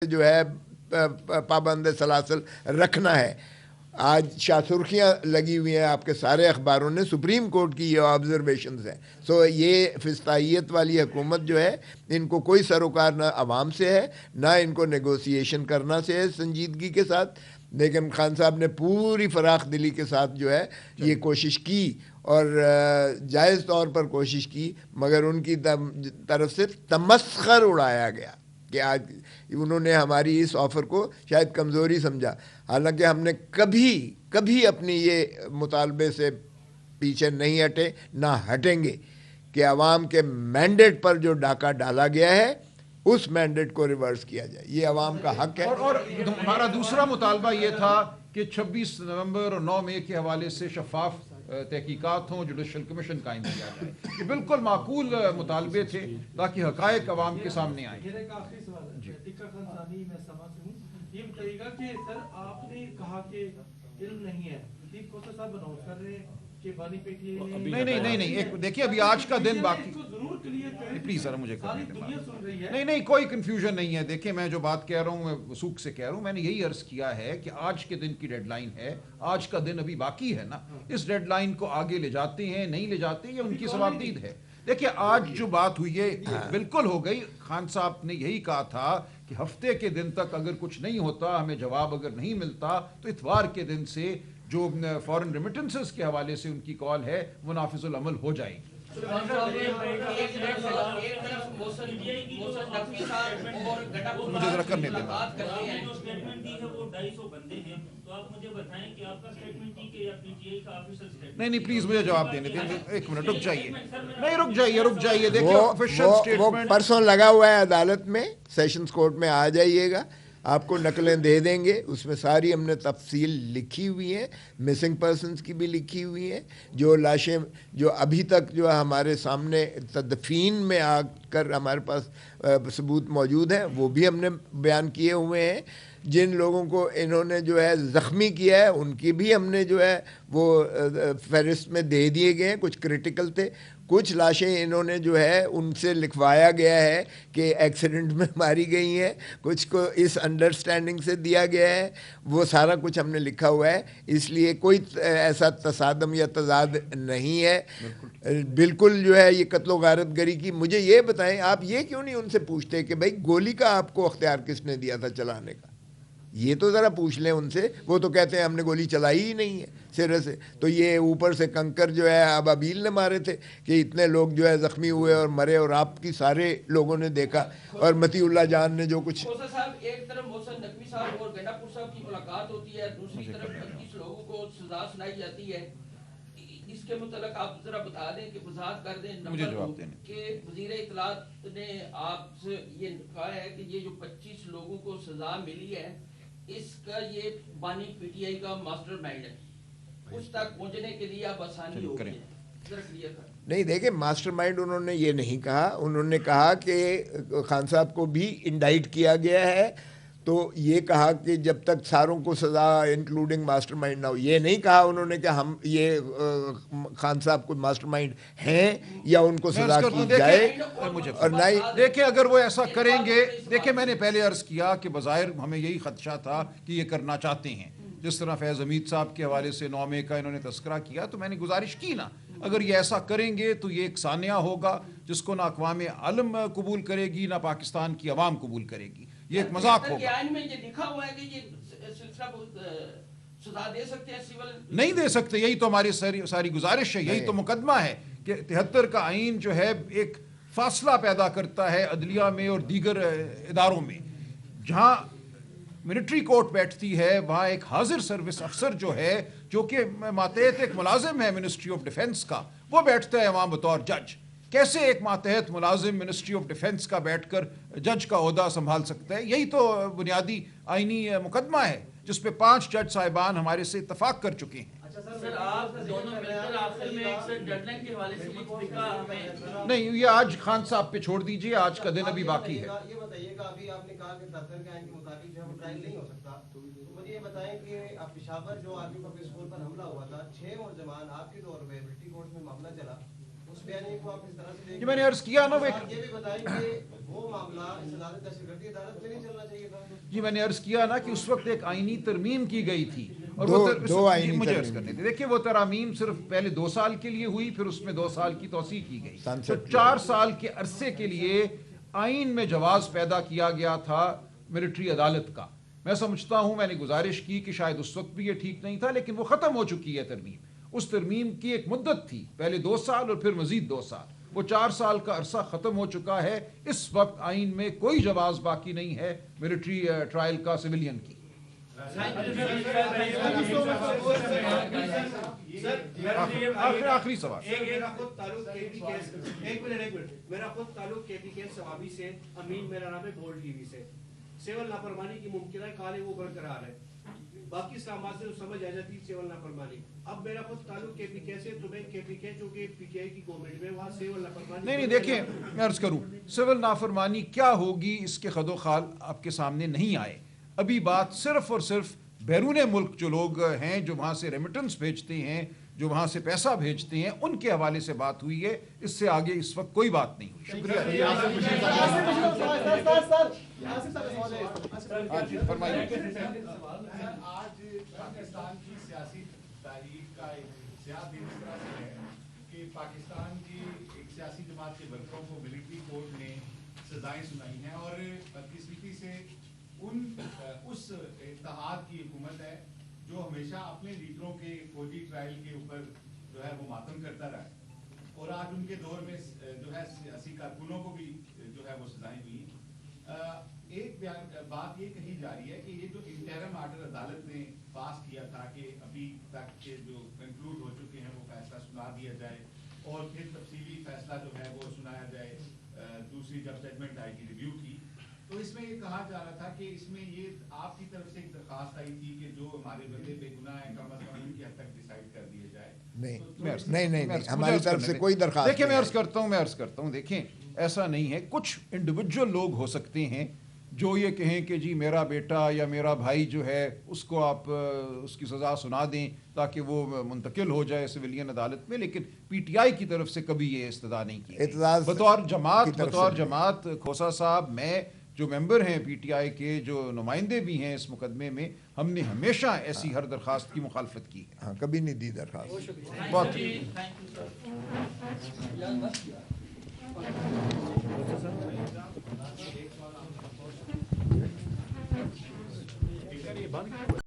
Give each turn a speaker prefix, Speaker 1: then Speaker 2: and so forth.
Speaker 1: जो है पाबंद सलासल रखना है। आज शासुर्खियाँ लगी हुई हैं आपके सारे अखबारों ने, सुप्रीम कोर्ट की ये ऑब्जर्वेशंस हैं। सो ये फिस्तायत वाली हुकूमत जो है, इनको कोई सरोकार ना आवाम से है, ना इनको नेगोशिएशन करना से है संजीदगी के साथ। लेकिन खान साहब ने पूरी फराख दिली के साथ जो है ये कोशिश की और जायज़ तौर पर कोशिश की, मगर उनकी तरफ से तमस्खर उड़ाया गया कि आज उन्होंने हमारी इस ऑफ़र को शायद कमज़ोरी समझा। हालांकि हमने कभी कभी अपनी ये मुतालबे से पीछे नहीं हटे, ना हटेंगे कि आवाम के मैंडेट पर जो डाका डाला गया है उस मैंडेट को रिवर्स किया जाए। ये आवाम का हक है।
Speaker 2: और हमारा दूसरा मुतालबा ये था कि 26 नवंबर और 9 मई के हवाले से शफाफ तहकीकात हों, जुडिशल कमीशन कायम किया जाए। ये बिल्कुल माकूल मुतालबे थे ताकि हकायक अवाम के सामने आए।
Speaker 3: ये बताइएगा कि सर आपने कहा कि इल्म नहीं है, चीफ मिनिस्टर साहब अनाउंस कर रहे हैं कि बानी पेटी
Speaker 2: नहीं, एक देखिए अभी आज का दिन बाकी, प्लीज सर मुझे करने दें। नहीं, कोई कंफ्यूजन नहीं है। देखिए मैं जो बात कह रहा हूँ मैं वसूख से कह रहा हूँ, मैंने यही अर्ज किया है कि आज के दिन की डेडलाइन है, आज का दिन अभी बाकी है ना, इस डेडलाइन को आगे ले जाते हैं नहीं ले जाते ये उनकी सवाबदीद है। देखिए आज जो बात हुई है बिल्कुल हो गई। खान साहब ने यही कहा था कि हफ्ते के दिन तक अगर कुछ नहीं होता, हमें जवाब अगर नहीं मिलता, तो इतवार के दिन से जो फॉरेन रेमिटेंसेस के हवाले से उनकी कॉल है वो नाफिजुल अमल हो जाएगी। मुझे जरा करने देना। नहीं प्लीज मुझे जवाब देने दें। एक मिनट रुक जाइए। नहीं रुक जाइए। देखिए ऑफिशियल स्टेटमेंट
Speaker 1: परसों लगा हुआ है अदालत में, सेशंस कोर्ट में आ जाइएगा, आपको नकलें दे देंगे। उसमें सारी हमने तफसील लिखी हुई है, मिसिंग पर्सनस की भी लिखी हुई है, जो लाशें जो अभी तक जो हमारे सामने तदफीन में आकर हमारे पास सबूत मौजूद हैं वो भी हमने बयान किए हुए हैं। जिन लोगों को इन्होंने जो है ज़ख्मी किया है उनकी भी हमने जो है वो फहरिस्त में दे दिए गए हैं। कुछ क्रिटिकल थे, कुछ लाशें इन्होंने जो है उनसे लिखवाया गया है कि एक्सीडेंट में मारी गई हैं, कुछ को इस अंडरस्टैंडिंग से दिया गया है, वो सारा कुछ हमने लिखा हुआ है। इसलिए कोई ऐसा तसादम या तजाद नहीं है। बिल्कुल जो है ये कत्लो गारत गरी की। मुझे ये बताएं, आप ये क्यों नहीं उनसे पूछते कि भाई गोली का आपको अख्तियार किसने दिया था चलाने का? ये तो ज़रा पूछ लें उनसे। वो तो कहते हैं हमने गोली चलाई ही नहीं है सिरे से। तो ये ऊपर से कंकर जो है अबाबील ने मारे थे कि इतने लोग जो है ज़ख्मी हुए और मरे, और आपकी सारे लोगों ने देखा, और मतीउल्लाह जान ने जो कुछ।
Speaker 4: एक तरफ मोहसिन नकवी साहब और गंडापुर साहब की मुलाकात होती है, दूसरी तरफ 25 लोगों को सजा सुनाई जाती है। इसके मुतल्लिक आप जरा बता दें कि वजाहत कर दें
Speaker 2: मुझे जवाब देने
Speaker 4: कि वज़ीर इत्तलात ने आपसे ये कहा है कि ये जो 25 लोगों को सजा मिली है इसका ये बानी पीटीआई का मास्टरमाइंड है, उस तक पहुंचने के लिए आप आसानी होगी।
Speaker 1: नहीं देखिए, मास्टरमाइंड उन्होंने ये नहीं कहा। उन्होंने कहा कि खान साहब को भी इंडाइट किया गया है, तो ये कहा कि जब तक सारों को सज़ा इंक्लूडिंग मास्टरमाइंड ना हो। ये नहीं कहा उन्होंने कि हम ये खान साहब को मास्टरमाइंड हैं या उनको सज़ा की जाए।
Speaker 2: और नहीं देखिए अगर वो ऐसा करेंगे, देखिए मैंने पहले अर्ज़ किया कि बज़ाहिर हमें यही खदशा था कि ये करना चाहते हैं। जिस तरह फैज़ हमीद साहब के हवाले से 9 मई का इन्होंने तस्करा किया, तो मैंने गुजारिश की ना, अगर ये ऐसा करेंगे तो ये एक सानिया होगा जिसको ना अक़वाम आलम कबूल करेगी ना पाकिस्तान की आवाम कबूल करेगी। ये एक मजाक होगा। नहीं दे सकते, यही तो हमारी सारी गुजारिश है, यही तो मुकदमा है कि 73 का आइन जो है एक फासला पैदा करता है अदलिया में और दीगर इदारों में। जहाँ मिलिट्री कोर्ट बैठती है वहाँ एक हाजिर सर्विस अफसर जो है, जो कि मातहत एक मुलाजिम है मिनिस्ट्री ऑफ डिफेंस का, वो बैठता है वहाँ बतौर जज। कैसे एक मातहत मुलाजिम मिनिस्ट्री ऑफ डिफेंस का बैठकर जज का ओहदा संभाल सकता है? यही तो बुनियादी आइनी मुकदमा है जिस पे 5 जज साहिबान हमारे से इत्तफाक कर चुके हैं। नहीं ये आज खान साहब पे छोड़ दीजिए, आज का दिन अभी बाकी है।
Speaker 5: ये बताइएगा, अभी आपने कहा कि 73 के आइन के मुताबिक जो है ट्रायल नहीं हो सकता, तो मुझे ये बताएं कि पेशावर जो आर्मी पब्लिक स्कूल पर हमला हुआ था, 6 और जवान आपके दौर में मिलिट्री कोर्ट में मामला चला, उस बयानी को आप इस तरह से
Speaker 2: ये मैंने अर्ज किया ना, वो
Speaker 5: आप ये भी बताएं कि वो मामला इस अदालत दहशतगर्दी अदालत में नहीं चलना चाहिए था।
Speaker 2: जी मैंने अर्ज किया ना कि उस वक्त एक आईनी तरमीम की गई थी और
Speaker 1: दो आईनी
Speaker 2: मुझे अर्ज
Speaker 1: तरमीम
Speaker 2: करने थे। देखिए वो तरामीम सिर्फ पहले 2 साल के लिए हुई, फिर उसमें 2 साल की तोसी की गई, तो 4 साल के अरसे के लिए आइन में जवाज पैदा किया गया था मिलिट्री अदालत का। मैं समझता हूं, मैंने गुजारिश की कि शायद उस वक्त भी ये ठीक नहीं था, लेकिन वो ख़त्म हो चुकी है तरमीम। उस तरमीम की एक मुद्दत थी, पहले 2 साल और फिर मजीद 2 साल, वो 4 साल का अरसा ख़त्म हो चुका है। इस वक्त आइन में कोई जवाज बाकी नहीं है मिलिट्री ट्रायल का सिविलियन की। आखिरी सवाल,
Speaker 3: एक मिनट, मेरा खुद ताल्लुक केपी के सवाबी से, अमीन मेरा नाम है, बोल्ड टीवी से। सेवल नाफरमानी की मुमकिन है काले वो बरकरार है, बाकी इस्लामाबाद से समझ आ जाती है सेवल नाफरमानी। अब मेरा खुद ताल्लुक केपीके से, तुम्हें केपीके जो कि पीटीआई की गवर्नमेंट में, वहाँ सेवल नाफरमानी
Speaker 2: नहीं देखिए मैं अर्ज करूं, सिविल नाफरमानी क्या होगी इसके खदोखाल आपके सामने नहीं आए। अभी बात सिर्फ और सिर्फ बैरून मुल्क जो लोग हैं, जो वहाँ से रेमिटेंस भेजते हैं, जो वहाँ से पैसा भेजते हैं, उनके हवाले से बात हुई है। इससे आगे इस वक्त कोई बात नहीं हुई। शुक्रिया। फरमाइए।
Speaker 6: आज पाकिस्तान की सियासी तारीख का एक सियाह दिन इस तरह से है कि पाकिस्तान की एक सियासी जमात के वर्करों को मिलिट्री कोर्ट ने सजाएं सुनाई हैं और बदकिस्मती से उस इत्तेहाद की हुकूमत है जो हमेशा अपने लीडरों के फौजी ट्रायल के ऊपर जो है वो मातम करता रहा है, और आज उनके दौर में जो है सियासी कारकुनों को भी जो है वो सजाएं हुई। एक बात ये कही जा रही है कि ये जो इंटरम आर्डर अदालत ने पास किया था कि अभी तक के जो कंक्लूड हो चुके हैं वो फैसला सुना दिया जाए और फिर तफसीली फैसला जो है वो सुनाया जाए, दूसरी जब जजमेंट आएगी रिव्यू की, तो इसमें ये कहा जा रहा था कि इसमें ये आपकी तरफ से एक दरखास्त आई थी कि जो हमारे बंदे बेगुनाह है कम अज कम उनकी हद तक डिसाइड कर दिए जाए।
Speaker 1: नहीं, हमारी तरफ से कोई दरखास्त।
Speaker 2: देखिए मैं अर्ज करता हूँ, देखें ऐसा नहीं है। कुछ इंडिविजुअल लोग हो सकते हैं जो ये कहें कि जी मेरा बेटा या मेरा भाई जो है उसको आप उसकी सज़ा सुना दें ताकि वो मुंतकिल हो जाए सिविलियन अदालत में, लेकिन पीटीआई की तरफ से कभी ये इस्तदा नहीं की। बतौर जमात खोसा साहब, मैं जो मेंबर हैं पीटीआई के, जो नुमाइंदे भी हैं इस मुकदमे में, हमने हमेशा ऐसी हर दरखास्त की मुखालफत की है।
Speaker 1: हाँ, कभी नहीं दी दरखास्त।
Speaker 2: बहुत
Speaker 6: ये बंद